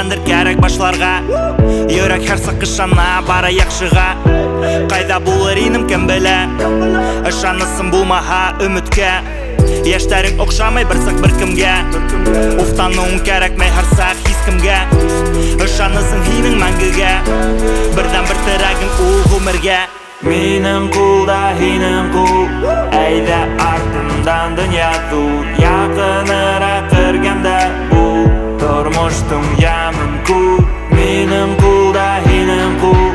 Нимәдәндер кәрәк башларга, йөрәк һәр сакышана бара яхшыга. Кайда булыр инем кем белә, ышанысың булмаһа өмөткә. Яшьтәрең охшамый бер сак бер кемгә, уфтануың кәрәкмәй һәр сак һис кемгә. Ышанысың һинең мәңгегә, бердән бер терәгең ул гомергә. Минем кулда һинең кул, әйдә артымдан дөнья тур. Якынырак кергәндә бул, тормыштың ямын күр. Минем кулда һинең кул,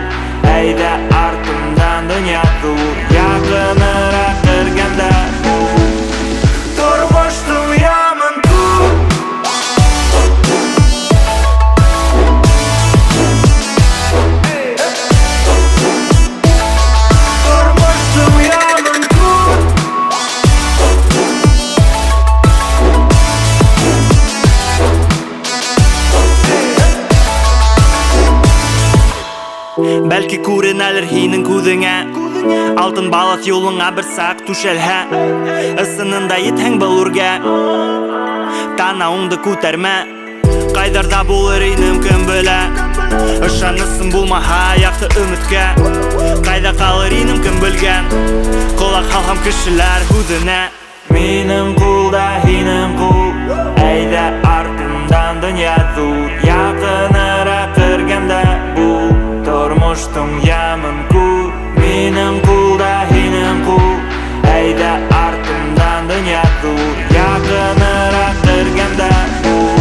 әйдә артымдан дөнья тур. Якынырак кергәндә бул, тормыштың ямын күр. Тормыштың ямын күр. Бәлки күренәлер һинең күҙеңә, алтын балык юлыңа бер сак түшәлһә. Ысынында етһәң был үргә, танауыңды күтәрмә. Кайдарда булыр инем кем белә, ышанысың булмаһа якты өмөткә. Кайда калыр инем кем белгән, колак һалһам кешеләр һүҙенә. Минем кулда һинең кул, әйдә артымдан дөнья тур. Якынырак кергәндә бул, тормыштың ямын күр. Минем кулда һинең кул, әйдә артымдан дөнья тур. Якынырак кергәндә бул,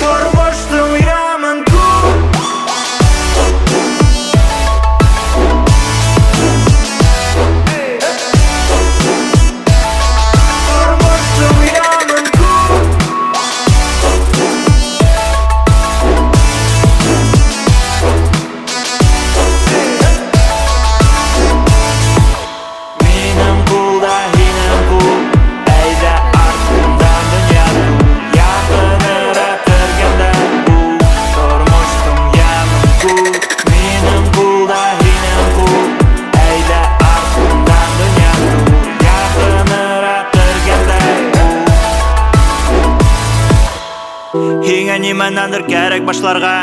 тормыштың ямын күр. Тормыштың ямын күр. Минем кулда һинең кул, әйдә артымдан дөнья тур. Якынырак кергәндә бул, тормыштың ямын күр. Минем кулда һинең кул, әйдә артымдан дөнья тур. Якынырак кергәндә бул. Һиңа нимәнәндер кәрәк башларга,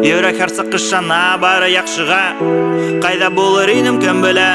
йөрәк һәр сакышана бары яхшыга. Кайда булыр инем кем белә,